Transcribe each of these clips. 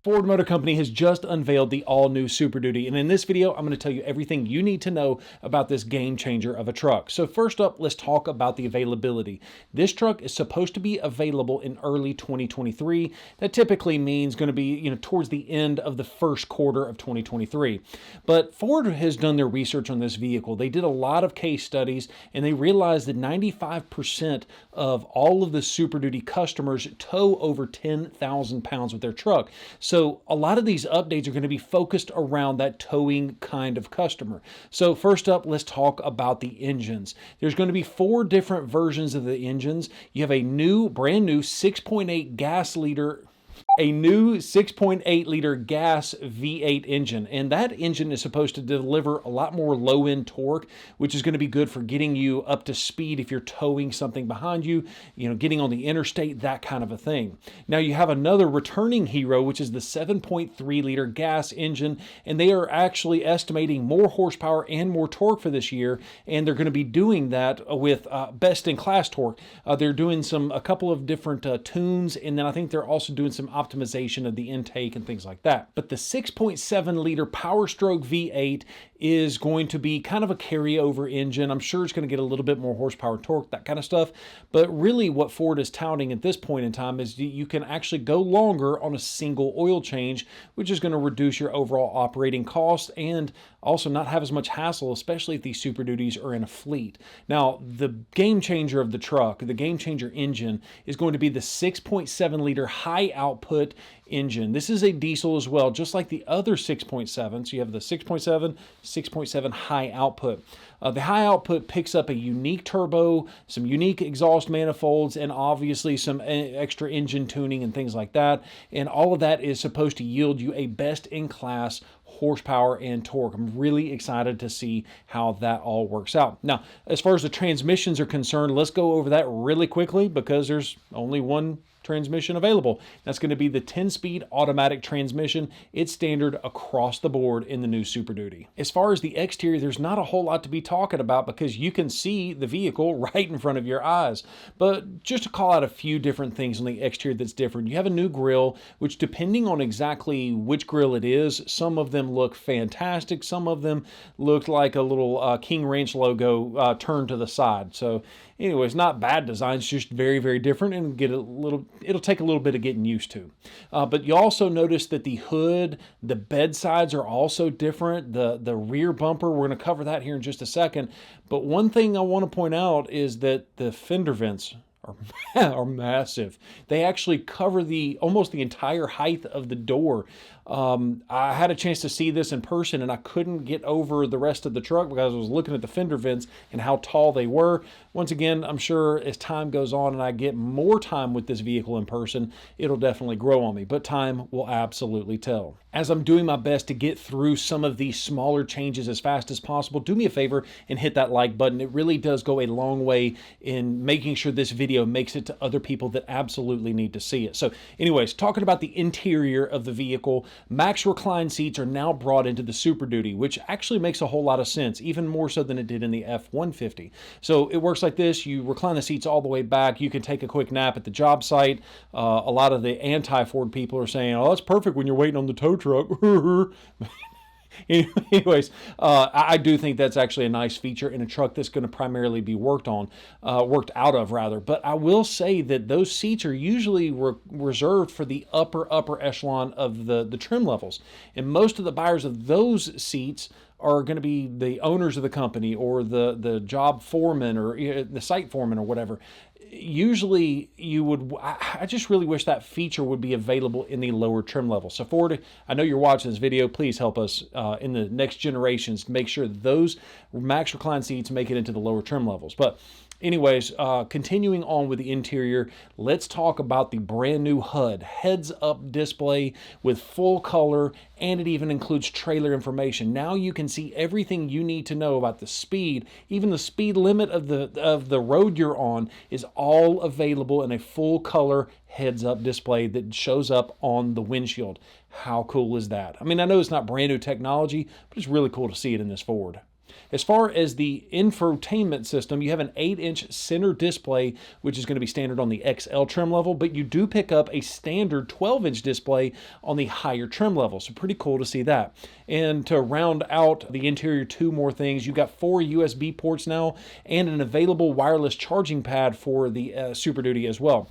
Ford Motor Company has just unveiled the all-new Super Duty, and in this video, I'm going to tell you everything you need to know about this game changer of a truck. So first up, let's talk about the availability. This truck is supposed to be available in early 2023. That typically means going to be, towards the end of the first quarter of 2023. But Ford has done their research on this vehicle. They did a lot of case studies, and they realized that 95% of all of the Super Duty customers tow over 10,000 pounds with their truck. So a lot of these updates are going to be focused around that towing kind of customer. So first up, let's talk about the engines. There's going to be 4 different versions of the engines. You have a brand new 6.8 liter gas V8 engine, and that engine is supposed to deliver a lot more low-end torque, which is going to be good for getting you up to speed if you're towing something behind you, getting on the interstate, that kind of a thing. Now you have another returning hero, which is the 7.3 liter gas engine, and they are actually estimating more horsepower and more torque for this year, and they're going to be doing that with best-in-class torque. They're doing a couple of different tunes, and then I think they're also doing some optimization of the intake and things like that. But the 6.7 liter Power Stroke V8 is going to be kind of a carryover engine. I'm sure it's going to get a little bit more horsepower, torque, that kind of stuff. But really what Ford is touting at this point in time is you can actually go longer on a single oil change, which is going to reduce your overall operating cost and also not have as much hassle, especially if these Super Duties are in a fleet. Now, the game changer of the truck, the game changer engine, is going to be the 6.7 liter high output engine. This is a diesel as well, just like the other 6.7. So you have the 6.7 high output. The high output picks up a unique turbo, some unique exhaust manifolds, and obviously some extra engine tuning and things like that. And all of that is supposed to yield you a best-in-class horsepower and torque. I'm really excited to see how that all works out. Now, as far as the transmissions are concerned, let's go over that really quickly because there's only one transmission available. That's going to be the 10-speed automatic transmission. It's standard across the board in the new Super Duty. As far as the exterior, there's not a whole lot to be talking about because you can see the vehicle right in front of your eyes. But just to call out a few different things on the exterior that's different, you have a new grille, which depending on exactly which grille it is, some of them look fantastic. Some of them look like a little King Ranch logo turned to the side. So anyways, not bad designs, just very, very different and it'll take a little bit of getting used to. But you also notice that the hood, the bedsides are also different. The rear bumper, we're going to cover that here in just a second. But one thing I want to point out is that the fender vents are massive. They actually cover almost the entire height of the door. I had a chance to see this in person and I couldn't get over the rest of the truck because I was looking at the fender vents and how tall they were. Once again, I'm sure as time goes on and I get more time with this vehicle in person, it'll definitely grow on me, but time will absolutely tell. As I'm doing my best to get through some of these smaller changes as fast as possible, do me a favor and hit that like button. It really does go a long way in making sure this video makes it to other people that absolutely need to see it. So anyways, talking about the interior of the vehicle, Max Recline seats are now brought into the Super Duty, which actually makes a whole lot of sense, even more so than it did in the F-150. So it works like this. You recline the seats all the way back. You can take a quick nap at the job site. A lot of the anti-Ford people are saying, oh, that's perfect when you're waiting on the tow truck. Anyways, I do think that's actually a nice feature in a truck that's going to primarily be worked out of. But I will say that those seats are usually reserved for the upper echelon of the trim levels. And most of the buyers of those seats are going to be the owners of the company or the job foreman or the site foreman or whatever. Usually I just really wish that feature would be available in the lower trim level. So Ford, I know you're watching this video, please help us in the next generations make sure those Max Recline seats make it into the lower trim levels. But anyways, continuing on with the interior, let's talk about the brand new HUD, heads-up display with full color, and it even includes trailer information. Now you can see everything you need to know about the speed, even the speed limit of the road you're on is all available in a full color heads-up display that shows up on the windshield. How cool is that? I mean, I know it's not brand new technology, but it's really cool to see it in this Ford. As far as the infotainment system, you have an 8-inch center display, which is going to be standard on the XL trim level, but you do pick up a standard 12-inch display on the higher trim level. So pretty cool to see that. And to round out the interior, two more things. You got 4 USB ports now and an available wireless charging pad for the SuperDuty as well.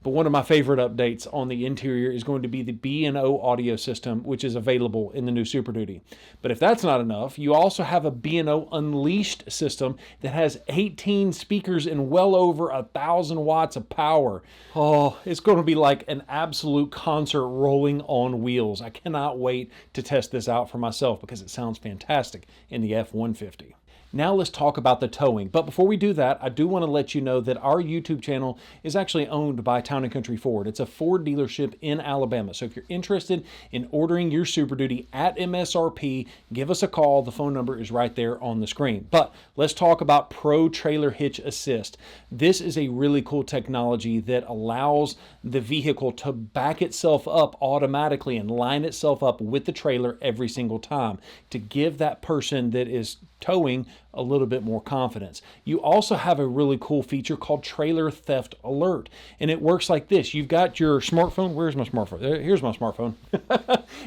But one of my favorite updates on the interior is going to be the B&O audio system, which is available in the new SuperDuty. But if that's not enough, you also have a B&O Unleashed system that has 18 speakers and well over 1,000 watts of power. Oh, it's going to be like an absolute concert rolling on wheels. I cannot wait to test this out for myself because it sounds fantastic in the F-150. Now let's talk about the towing. But before we do that, I do want to let you know that our YouTube channel is actually owned by Town & Country Ford. It's a Ford dealership in Alabama. So if you're interested in ordering your SuperDuty at MSRP, give us a call. The phone number is right there on the screen. But let's talk about Pro Trailer Hitch Assist. This is a really cool technology that allows the vehicle to back itself up automatically and line itself up with the trailer every single time to give that person that is towing a little bit more confidence. You also have a really cool feature called Trailer Theft Alert, and it works like this. You've got your smartphone. Where's my smartphone? Here's my smartphone.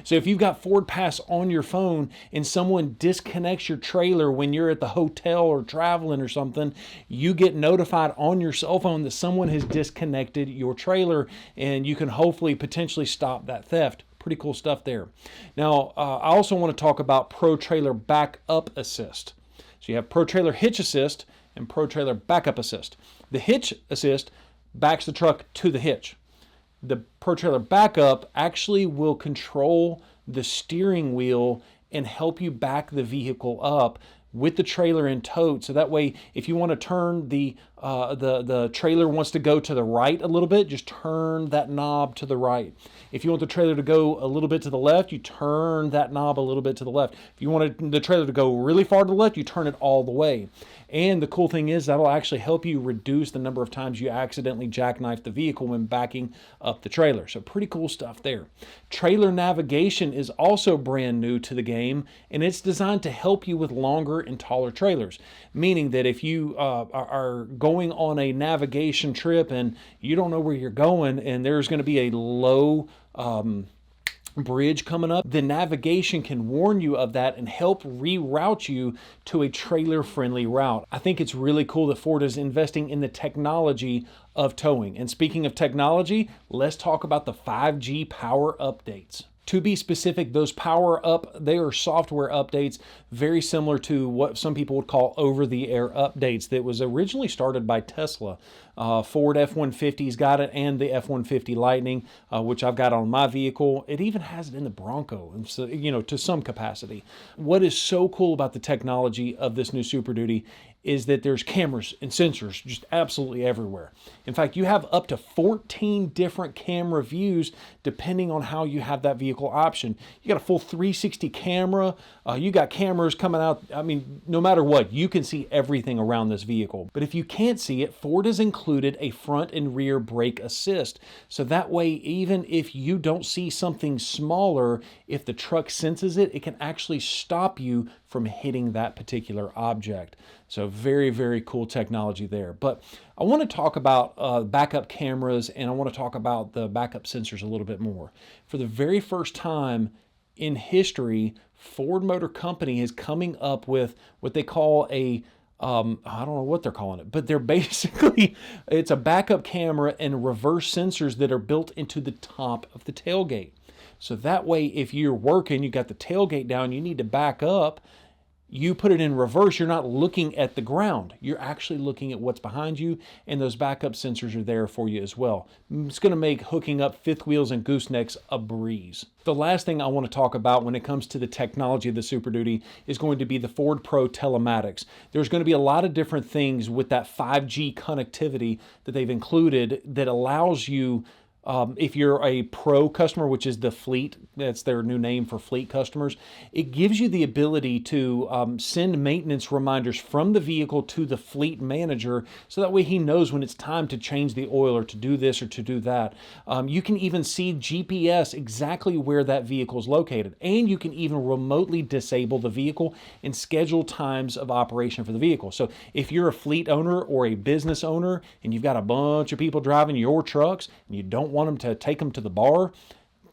So if you've got Ford Pass on your phone and someone disconnects your trailer when you're at the hotel or traveling or something, you get notified on your cell phone that someone has disconnected your trailer, and you can hopefully potentially stop that theft. Pretty cool stuff there. Now, I also want to talk about Pro Trailer Backup Assist. So you have Pro Trailer Hitch Assist and Pro Trailer Backup Assist. The Hitch Assist backs the truck to the hitch. The Pro Trailer Backup actually will control the steering wheel and help you back the vehicle up with the trailer in tow. So that way, if you want to turn the trailer wants to go to the right a little bit, just turn that knob to the right. If you want the trailer to go a little bit to the left, you turn that knob a little bit to the left. If you want the trailer to go really far to the left, you turn it all the way. And the cool thing is that'll actually help you reduce the number of times you accidentally jackknife the vehicle when backing up the trailer. So pretty cool stuff there. Trailer navigation is also brand new to the game, and it's designed to help you with longer and taller trailers, meaning that if you are going on a navigation trip and you don't know where you're going and there's going to be a low bridge coming up, the navigation can warn you of that and help reroute you to a trailer-friendly route. I think it's really cool that Ford is investing in the technology of towing. And speaking of technology, let's talk about the 5G power updates. To be specific, those they are software updates very similar to what some people would call over-the-air updates that was originally started by Tesla. Ford F-150's got it, and the F-150 Lightning, which I've got on my vehicle. It even has it in the Bronco, and so, to some capacity. What is so cool about the technology of this new SuperDuty is that there's cameras and sensors just absolutely everywhere. In fact, you have up to 14 different camera views depending on how you have that vehicle option. You got a full 360 camera. You got cameras coming out. I mean, no matter what, you can see everything around this vehicle. But if you can't see it, Ford has included a front and rear brake assist. So that way, even if you don't see something smaller, if the truck senses it, it can actually stop you from hitting that particular object. So very, very cool technology there. But I want to talk about backup cameras, and I want to talk about the backup sensors a little bit more. For the very first time in history, Ford Motor Company is coming up with what they call a I don't know what they're calling it, but they're basically, it's a backup camera and reverse sensors that are built into the top of the tailgate. So that way, if you're working, you got the tailgate down, you need to back up, you put it in reverse, you're not looking at the ground. You're actually looking at what's behind you, and those backup sensors are there for you as well. It's going to make hooking up fifth wheels and goosenecks a breeze. The last thing I want to talk about when it comes to the technology of the SuperDuty is going to be the Ford Pro Telematics. There's going to be a lot of different things with that 5G connectivity that they've included that allows you If you're a pro customer, which is the fleet, that's their new name for fleet customers, it gives you the ability to send maintenance reminders from the vehicle to the fleet manager, so that way he knows when it's time to change the oil or to do this or to do that. You can even see GPS exactly where that vehicle is located, and you can even remotely disable the vehicle and schedule times of operation for the vehicle. So if you're a fleet owner or a business owner and you've got a bunch of people driving your trucks and you don't want them to take them to the bar,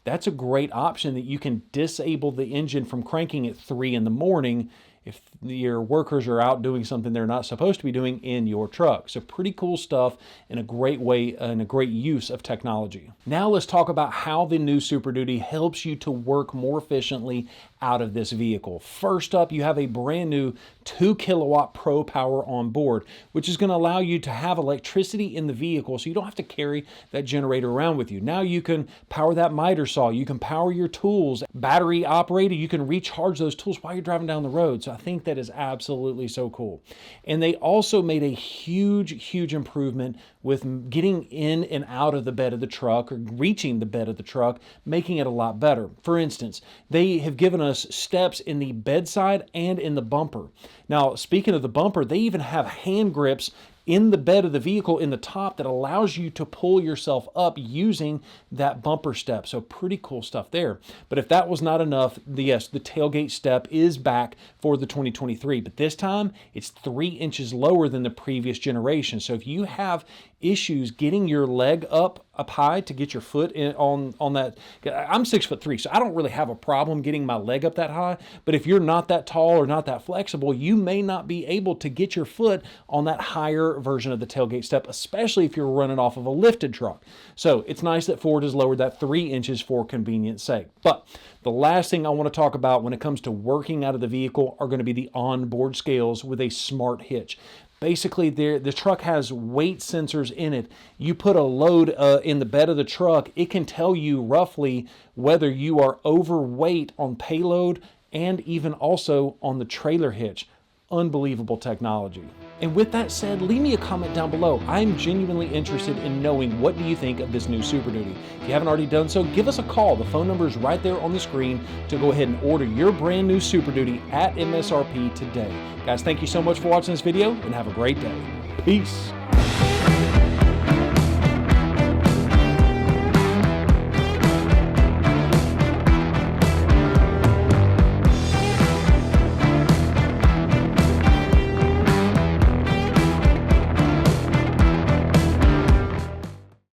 that's a great option, that you can disable the engine from cranking at 3 in the morning if your workers are out doing something they're not supposed to be doing in your truck. So pretty cool stuff, and a great way and a great use of technology. Now let's talk about how the new SuperDuty helps you to work more efficiently out of this vehicle. First up, you have a brand new 2 kilowatt Pro power on board, which is going to allow you to have electricity in the vehicle so you don't have to carry that generator around with you. Now you can power that miter saw, you can power your tools, battery operated, you can recharge those tools while you're driving down the road. So I think that is absolutely so cool. And they also made a huge improvement with getting in and out of the bed of the truck, or reaching the bed of the truck, making it a lot better. For instance, they have given us steps in the bedside and in the bumper. Now, speaking of the bumper, they even have hand grips in the bed of the vehicle in the top that allows you to pull yourself up using that bumper step. So pretty cool stuff there. But if that was not enough, yes, the tailgate step is back for the 2023, but this time it's 3 inches lower than the previous generation. So if you have issues getting your leg up high to get your foot in on that, I'm 6'3", so I don't really have a problem getting my leg up that high. But if you're not that tall or not that flexible, you may not be able to get your foot on that higher version of the tailgate step, especially if you're running off of a lifted truck. So it's nice that Ford has lowered that 3 inches for convenience sake. But the last thing I want to talk about when it comes to working out of the vehicle are going to be the onboard scales with a smart hitch. Basically, the truck has weight sensors in it. You put a load in the bed of the truck, it can tell you roughly whether you are overweight on payload and even also on the trailer hitch. Unbelievable technology. And with that said, leave me a comment down below. I'm genuinely interested in knowing, what do you think of this new SuperDuty? If you haven't already done so, give us a call. The phone number is right there on the screen to go ahead and order your brand new SuperDuty at MSRP today. Guys, thank you so much for watching this video, and have a great day. Peace.